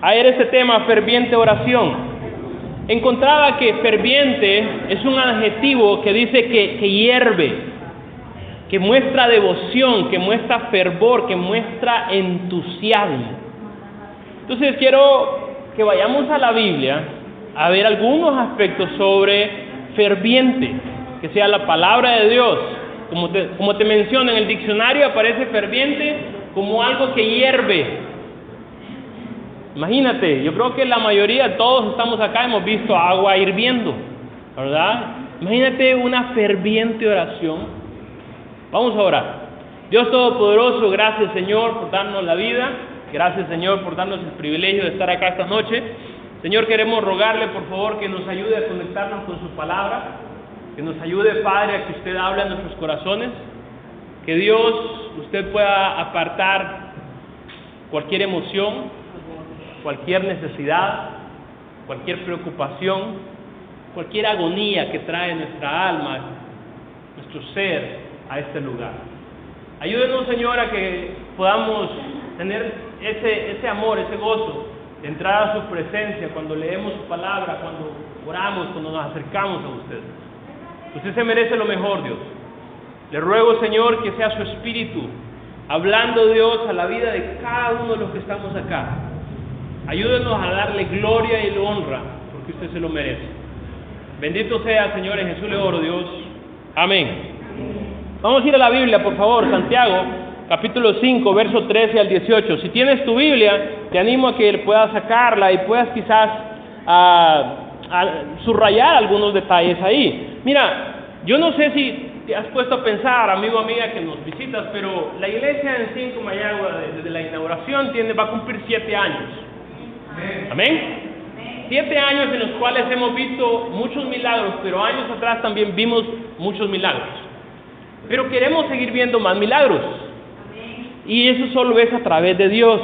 a ver este tema, ferviente oración. Encontraba que ferviente es un adjetivo que dice que hierve, que muestra devoción, que muestra fervor, que muestra entusiasmo. Entonces quiero que vayamos a la Biblia a ver algunos aspectos sobre ferviente, que sea la palabra de Dios. Como te menciono, en el diccionario aparece ferviente como algo que hierve. Imagínate, yo creo que la mayoría, todos estamos acá, hemos visto agua hirviendo, ¿verdad? Imagínate una ferviente oración. Vamos a orar. Dios Todopoderoso, gracias Señor por darnos la vida. Gracias Señor por darnos el privilegio de estar acá esta noche. Señor, queremos rogarle por favor que nos ayude a conectarnos con su palabra. Que nos ayude, Padre, a que usted hable en nuestros corazones. Que Dios, usted pueda apartar cualquier emoción, cualquier necesidad, cualquier preocupación, cualquier agonía que trae nuestra alma, nuestro ser a este lugar. Ayúdenos, Señor, a que podamos tener ese amor, ese gozo de entrar a su presencia cuando leemos su palabra, cuando oramos, cuando nos acercamos a usted. Usted se merece lo mejor, Dios. Le ruego, Señor, que sea su Espíritu hablando, Dios, a la vida de cada uno de los que estamos acá. Ayúdenos a darle gloria y honra, porque usted se lo merece. Bendito sea, Señor, en Jesús le oro, Dios. Amén. Vamos a ir a la Biblia, por favor, Santiago, capítulo 5, verso 13 al 18. Si tienes tu Biblia, te animo a que puedas sacarla y puedas quizás subrayar algunos detalles ahí. Mira, yo no sé si te has puesto a pensar, amigo, amiga, que nos visitas, pero la iglesia en 5 Mayagua, desde la inauguración, va a cumplir 7 años. Amén. 7 años en los cuales hemos visto muchos milagros, pero años atrás también vimos muchos milagros. Pero queremos seguir viendo más milagros. Y eso solo es a través de Dios.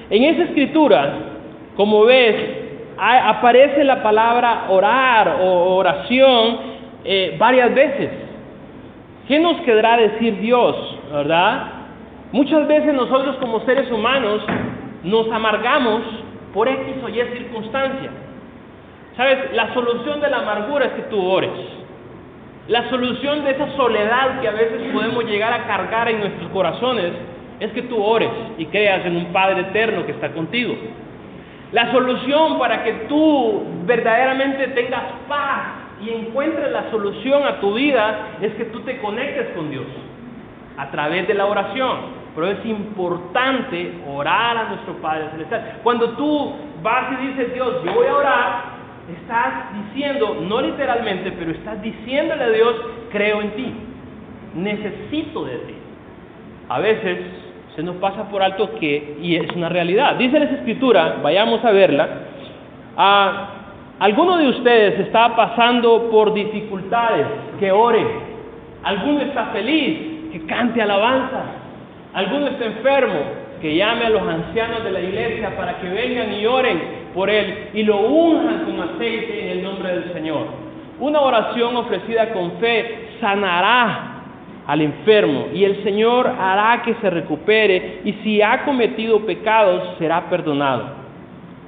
En esa escritura, como ves, aparece la palabra orar o oración varias veces. ¿Qué nos querrá decir Dios, verdad? Muchas veces nosotros como seres humanos nos amargamos por X o Y circunstancia. ¿Sabes? La solución de la amargura es que tú ores. La solución de esa soledad que a veces podemos llegar a cargar en nuestros corazones es que tú ores y creas en un Padre eterno que está contigo. La solución para que tú verdaderamente tengas paz y encuentres la solución a tu vida es que tú te conectes con Dios a través de la oración. Pero es importante orar a nuestro Padre Celestial. Cuando tú vas y dices, Dios, yo voy a orar, estás diciendo, no literalmente, pero estás diciéndole a Dios, creo en ti, necesito de ti. A veces se nos pasa por alto y es una realidad. Dice la Escritura, vayamos a verla, alguno de ustedes está pasando por dificultades, que ore. Alguno está feliz, que cante alabanza. Alguno está enfermo, que llame a los ancianos de la iglesia para que vengan y oren por él y lo unjan con aceite en el nombre del Señor. Una oración ofrecida con fe sanará al enfermo y el Señor hará que se recupere, y si ha cometido pecados será perdonado.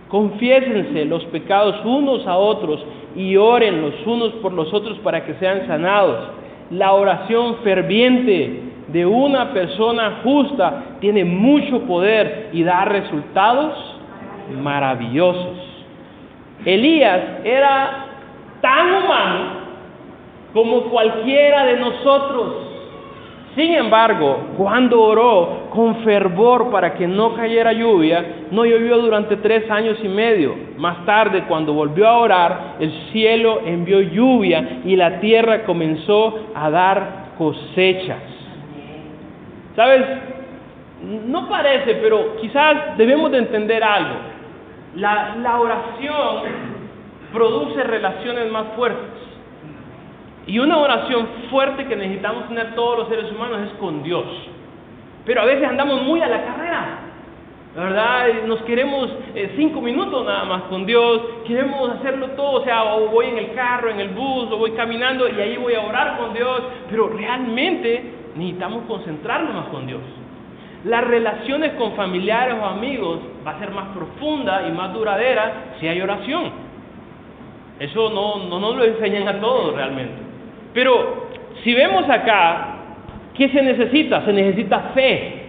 Confiésense los pecados unos a otros y oren los unos por los otros para que sean sanados. La oración ferviente de una persona justa tiene mucho poder y da resultados maravillosos. Elías era tan humano como cualquiera de nosotros. Sin embargo, cuando oró con fervor para que no cayera lluvia, no llovió durante 3 años y medio. Más tarde, cuando volvió a orar, el cielo envió lluvia y la tierra comenzó a dar cosechas. ¿Sabes? No parece, pero quizás debemos de entender algo. La oración produce relaciones más fuertes. Y una oración fuerte que necesitamos tener todos los seres humanos es con Dios. Pero a veces andamos muy a la carrera, ¿verdad? Nos queremos 5 minutos nada más con Dios, queremos hacerlo todo, o sea, o voy en el carro, en el bus, o voy caminando y ahí voy a orar con Dios, pero realmente necesitamos concentrarnos más con Dios. Las relaciones con familiares o amigos va a ser más profunda y más duradera si hay oración. Eso no nos lo enseñan a todos realmente. Pero si vemos acá, ¿qué se necesita? Se necesita fe.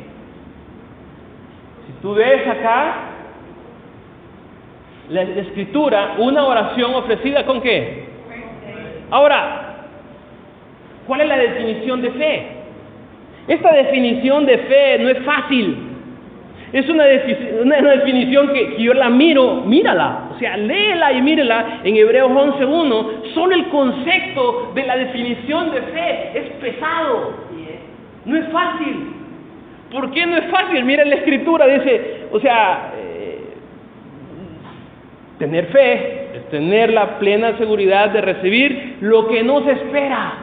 Si tú ves acá, la Escritura, una oración ofrecida ¿con qué? Ahora, ¿cuál es la definición de fe? Esta definición de fe no es fácil. Es una definición que yo la mírala. O sea, léela y mírala en Hebreos 11:1. Solo el concepto de la definición de fe es pesado. No es fácil. ¿Por qué no es fácil? Mira la Escritura, dice, tener fe es tener la plena seguridad de recibir lo que no se espera.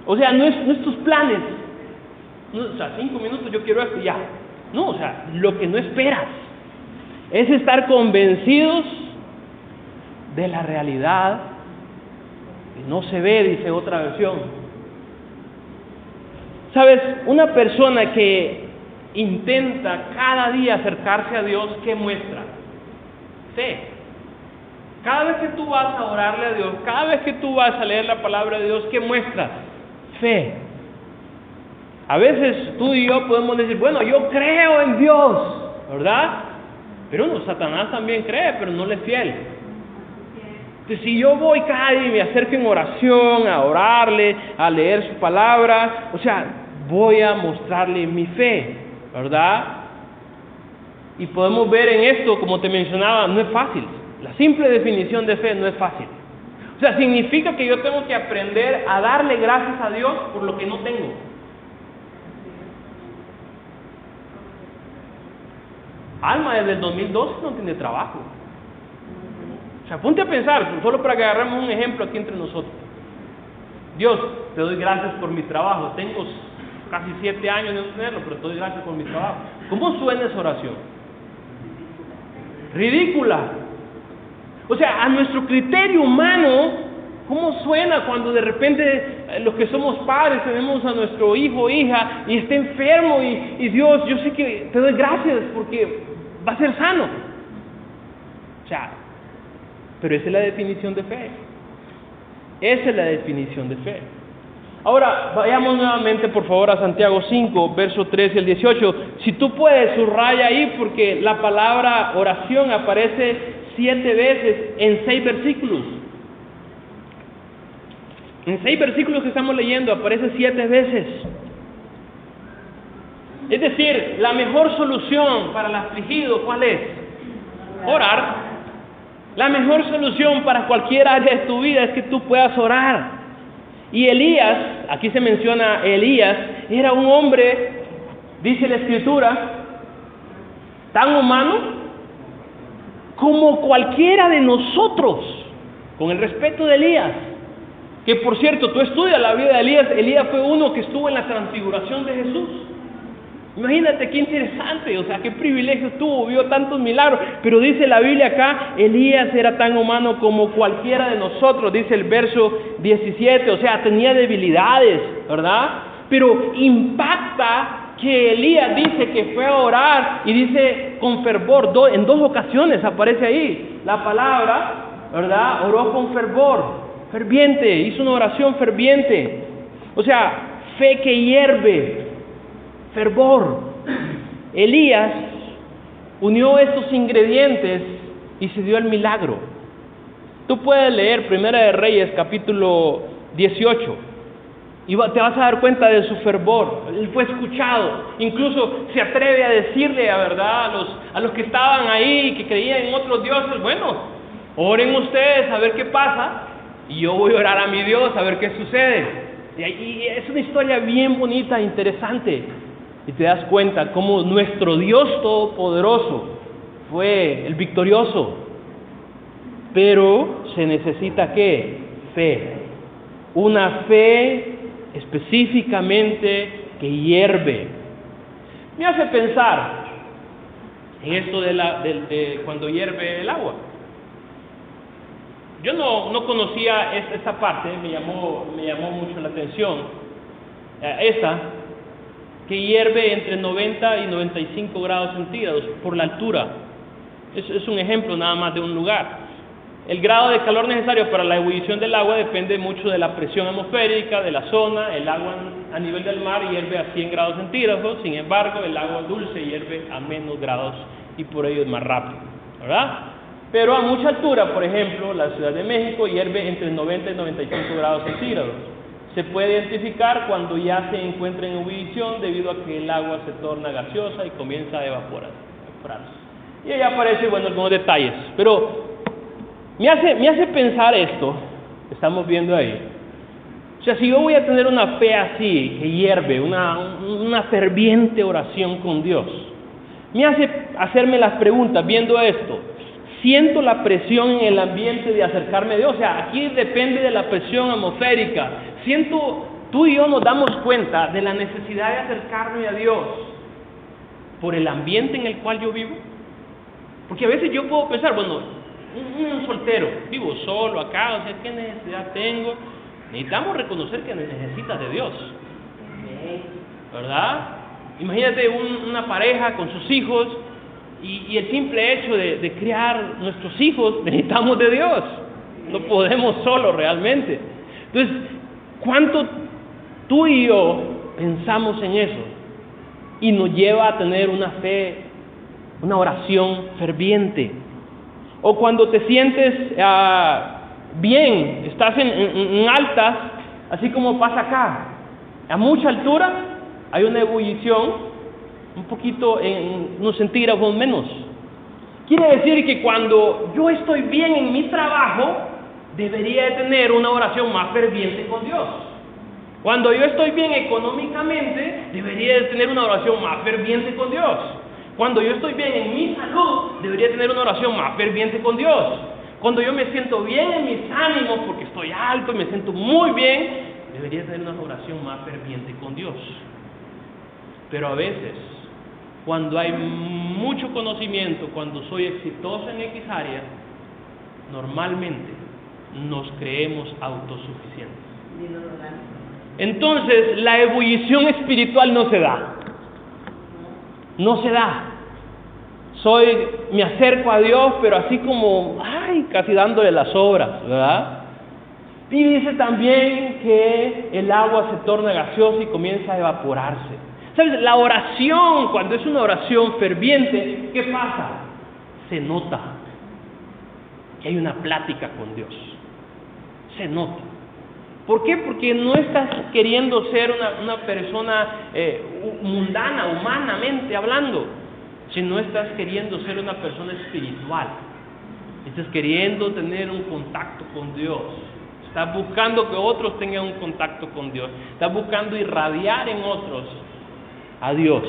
O sea, no es tus planes. No, 5 minutos yo quiero esto y ya. No, lo que no esperas. Es estar convencidos de la realidad que no se ve, dice otra versión. ¿Sabes? Una persona que intenta cada día acercarse a Dios, ¿qué muestra? Fe. Cada vez que tú vas a orarle a Dios, cada vez que tú vas a leer la palabra de Dios, ¿qué muestras? Fe. A veces tú y yo podemos decir, bueno, yo creo en Dios, ¿verdad? Pero no, Satanás también cree, pero no le es fiel. Entonces, si yo voy cada día y me acerco en oración, a orarle, a leer su palabra, voy a mostrarle mi fe, ¿verdad? Y podemos ver en esto, como te mencionaba, no es fácil. La simple definición de fe no es fácil. Significa que yo tengo que aprender a darle gracias a Dios por lo que no tengo. Alma desde el 2012 no tiene trabajo. Ponte a pensar, solo para que agarremos un ejemplo aquí entre nosotros. Dios, te doy gracias por mi trabajo. Tengo casi 7 años de no tenerlo, pero te doy gracias por mi trabajo. ¿Cómo suena esa oración? Ridícula. A nuestro criterio humano, ¿cómo suena cuando de repente los que somos padres tenemos a nuestro hijo o hija y está enfermo y Dios, yo sé que te doy gracias porque va a ser sano? Pero esa es la definición de fe. Esa es la definición de fe. Ahora, vayamos nuevamente por favor a Santiago 5, verso 13 al 18. Si tú puedes, subraya ahí porque la palabra oración aparece 7 veces en 6 versículos. En 6 versículos que estamos leyendo aparece 7 veces. Es decir, la mejor solución para el afligido, ¿cuál es? Orar. La mejor solución para cualquier área de tu vida es que tú puedas orar. Y Elías, aquí se menciona Elías, era un hombre, dice la Escritura, tan humano como cualquiera de nosotros, con el respeto de Elías. Que por cierto, tú estudias la vida de Elías. Elías fue uno que estuvo en la transfiguración de Jesús. Imagínate qué interesante, qué privilegio tuvo, vio tantos milagros. Pero dice la Biblia acá, Elías era tan humano como cualquiera de nosotros, dice el verso 17, tenía debilidades, ¿verdad? Pero impacta que Elías dice que fue a orar y dice con fervor, en 2 ocasiones aparece ahí la palabra, ¿verdad? Oró con fervor, ferviente, hizo una oración ferviente. Fe que hierve. Fervor. Elías unió estos ingredientes y se dio el milagro. Tú puedes leer Primera de Reyes capítulo 18 y te vas a dar cuenta de su fervor. Él fue escuchado, incluso se atreve a decirle a los que estaban ahí, que creían en otros dioses, bueno, oren ustedes a ver qué pasa y yo voy a orar a mi Dios a ver qué sucede. Y es una historia bien bonita, interesante. Y te das cuenta cómo nuestro Dios Todopoderoso fue el victorioso. Pero se necesita ¿qué? Fe. Una fe específicamente que hierve. Me hace pensar en esto de cuando hierve el agua. Yo no conocía esta parte, me llamó mucho la atención. que hierve entre 90 y 95 grados centígrados por la altura. Es un ejemplo nada más de un lugar. El grado de calor necesario para la ebullición del agua depende mucho de la presión atmosférica, de la zona. El agua a nivel del mar hierve a 100 grados centígrados, sin embargo, el agua dulce hierve a menos grados y por ello es más rápido, ¿verdad? Pero a mucha altura, por ejemplo, la Ciudad de México hierve entre 90 y 95 grados centígrados. Se puede identificar cuando ya se encuentra en ebullición debido a que el agua se torna gaseosa y comienza a evaporarse. Y ahí aparecen, algunos detalles, pero me hace pensar esto que estamos viendo ahí. O sea, si yo voy a tener una fe así, que hierve, una ferviente oración con Dios, me hace hacerme las preguntas viendo esto. Siento la presión en el ambiente de acercarme a Dios. O sea, aquí depende de la presión atmosférica. Tú y yo nos damos cuenta de la necesidad de acercarme a Dios por el ambiente en el cual yo vivo. Porque a veces yo puedo pensar, un soltero, vivo solo acá, o sea, ¿qué necesidad tengo? Necesitamos reconocer que necesitas de Dios, ¿verdad? Imagínate una pareja con sus hijos y el simple hecho de criar nuestros hijos, necesitamos de Dios, no podemos solos realmente. Entonces, ¿cuánto tú y yo pensamos en eso? Y nos lleva a tener una fe, una oración ferviente. O cuando te sientes bien, estás en altas, así como pasa acá, a mucha altura hay una ebullición, un poquito en unos centígrados menos. Quiere decir que cuando yo estoy bien en mi trabajo, debería de tener una oración más ferviente con Dios. Cuando yo estoy bien económicamente, debería de tener una oración más ferviente con Dios. Cuando yo estoy bien en mi salud, debería tener una oración más ferviente con Dios. Cuando yo me siento bien en mis ánimos, porque estoy alto y me siento muy bien, debería tener una oración más ferviente con Dios. Pero a veces, cuando hay mucho conocimiento, cuando soy exitoso en X área, normalmente nos creemos autosuficientes. Entonces, la ebullición espiritual no se da. No se da. Me acerco a Dios, pero así como, casi dándole las obras, ¿verdad? Y dice también que el agua se torna gaseosa y comienza a evaporarse. ¿Sabes? La oración, cuando es una oración ferviente, ¿qué pasa? Se nota que hay una plática con Dios. Se nota. ¿Por qué? Porque no estás queriendo ser una persona mundana, humanamente hablando, sino estás queriendo ser una persona espiritual. Estás queriendo tener un contacto con Dios. Estás buscando que otros tengan un contacto con Dios. Estás buscando irradiar en otros a Dios.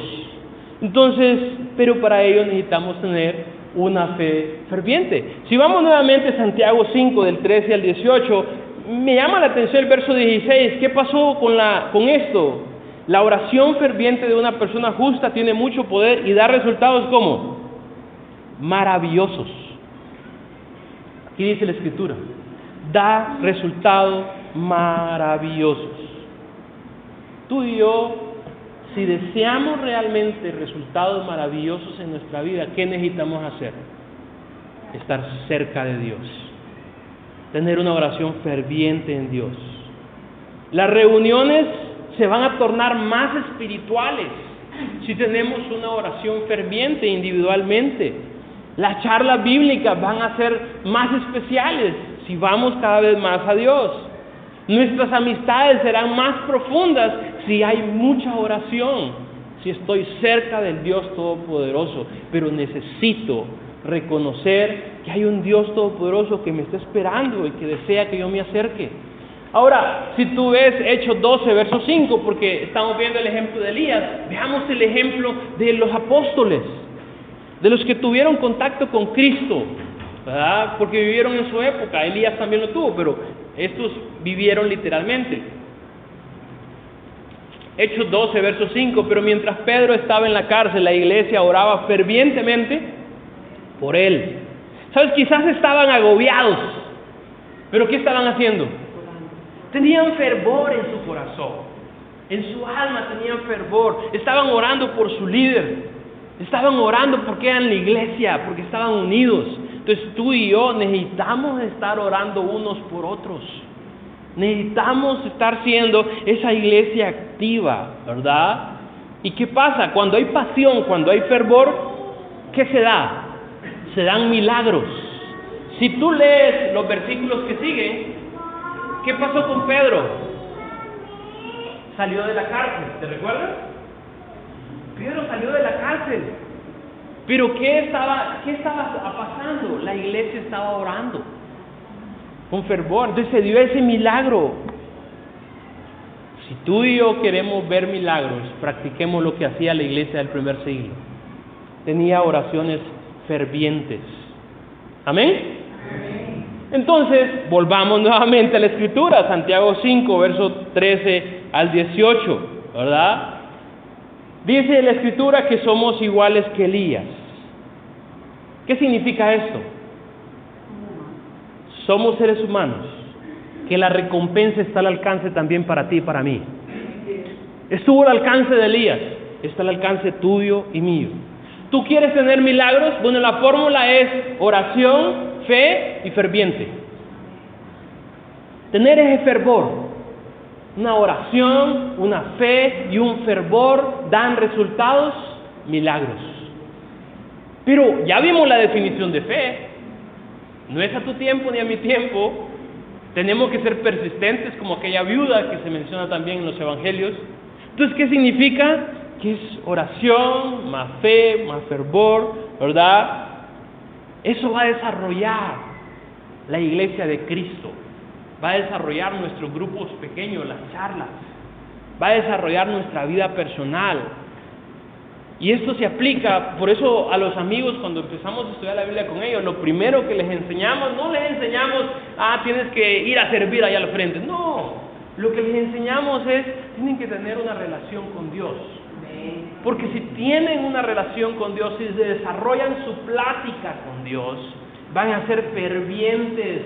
Entonces, pero para ello necesitamos tener una fe ferviente. Si vamos nuevamente a Santiago 5, del 13 al 18, me llama la atención el verso 16. ¿Qué pasó con esto? La oración ferviente de una persona justa tiene mucho poder y da resultados ¿cómo? Maravillosos. Aquí dice la Escritura, da resultados maravillosos. Tú y yo, si deseamos realmente resultados maravillosos en nuestra vida, ¿qué necesitamos hacer? Estar cerca de Dios. Tener una oración ferviente en Dios. Las reuniones se van a tornar más espirituales si tenemos una oración ferviente individualmente. Las charlas bíblicas van a ser más especiales si vamos cada vez más a Dios. Nuestras amistades serán más profundas si hay mucha oración, si estoy cerca del Dios Todopoderoso. Pero necesito reconocer que hay un Dios Todopoderoso que me está esperando y que desea que yo me acerque. Ahora, si tú ves Hechos 12, verso 5, porque estamos viendo el ejemplo de Elías, veamos el ejemplo de los apóstoles, de los que tuvieron contacto con Cristo, ¿verdad? Porque vivieron en su época. Elías también lo tuvo, pero estos vivieron literalmente. Hechos 12, verso 5, pero mientras Pedro estaba en la cárcel, la iglesia oraba fervientemente por él. ¿Sabes? Quizás estaban agobiados, pero ¿qué estaban haciendo? Tenían fervor en su corazón. En su alma tenían fervor. Estaban orando por su líder. Estaban orando porque eran la iglesia, porque estaban unidos. Entonces tú y yo necesitamos estar orando unos por otros. Necesitamos estar siendo esa iglesia activa, ¿verdad? ¿Y qué pasa? Cuando hay pasión, cuando hay fervor, ¿qué se da? Se dan milagros. Si tú lees los versículos que siguen, ¿qué pasó con Pedro? Salió de la cárcel, ¿te recuerdas? Pedro salió de la cárcel. Pero ¿qué estaba pasando? La iglesia estaba orando con fervor. Entonces se dio ese milagro. Si tú y yo queremos ver milagros, practiquemos lo que hacía la iglesia del primer siglo. Tenía oraciones fervientes. ¿Amén? Entonces, volvamos nuevamente a la Escritura, Santiago 5, versos 13 al 18, ¿verdad? Dice la Escritura que somos iguales que Elías. ¿Qué significa esto? Somos seres humanos, que la recompensa está al alcance también para ti y para mí. Estuvo al alcance de Elías, está al alcance tuyo y mío. ¿Tú quieres tener milagros? Bueno, la fórmula es oración, fe y ferviente. Tener ese fervor. Una oración, una fe y un fervor dan resultados, milagros. Pero ya vimos la definición de fe. No es a tu tiempo ni a mi tiempo. Tenemos que ser persistentes como aquella viuda que se menciona también en los evangelios. Entonces, ¿qué significa? Que es oración, más fe, más fervor, ¿verdad? Eso va a desarrollar la iglesia de Cristo. Va a desarrollar nuestros grupos pequeños, las charlas. Va a desarrollar nuestra vida personal. Y esto se aplica, por eso a los amigos cuando empezamos a estudiar la Biblia con ellos, lo primero que les enseñamos, no les enseñamos, tienes que ir a servir allá al frente. No, lo que les enseñamos es, tienen que tener una relación con Dios. Porque si tienen una relación con Dios, si desarrollan su plática con Dios, van a ser fervientes,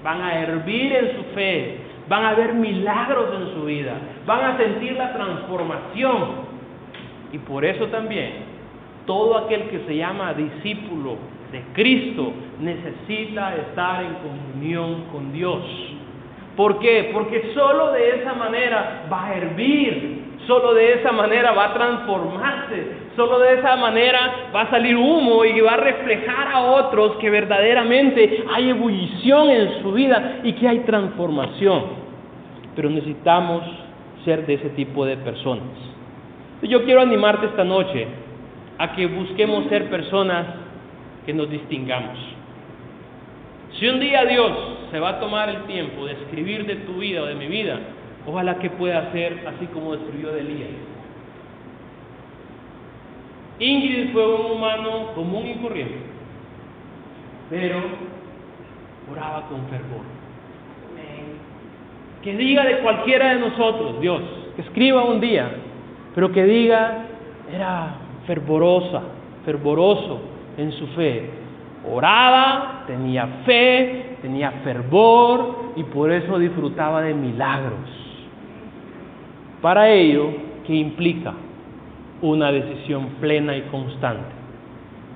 van a hervir en su fe, van a ver milagros en su vida, van a sentir la transformación. Y por eso también, todo aquel que se llama discípulo de Cristo necesita estar en comunión con Dios. ¿Por qué? Porque solo de esa manera va a hervir, solo de esa manera va a transformarse, solo de esa manera va a salir humo y va a reflejar a otros que verdaderamente hay ebullición en su vida y que hay transformación. Pero necesitamos ser de ese tipo de personas. Yo quiero animarte esta noche a que busquemos ser personas que nos distingamos. Si un día Dios se va a tomar el tiempo de escribir de tu vida o de mi vida, ojalá que pueda ser así como escribió de Elías. Ingrid fue un humano común y corriente, pero oraba con fervor. Que diga de cualquiera de nosotros, Dios, que escriba un día, pero que diga, era fervoroso en su fe. Oraba, tenía fe, tenía fervor y por eso disfrutaba de milagros. Para ello, ¿qué implica? Una decisión plena y constante,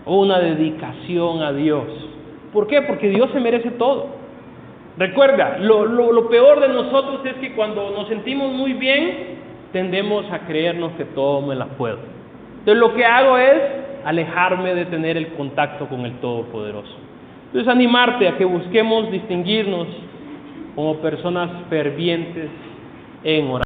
una dedicación a Dios. ¿Por qué? Porque Dios se merece todo. Recuerda, lo peor de nosotros es que cuando nos sentimos muy bien, tendemos a creernos que todo me la puedo. Entonces lo que hago es alejarme de tener el contacto con el Todopoderoso. Entonces animarte a que busquemos distinguirnos como personas fervientes en oración.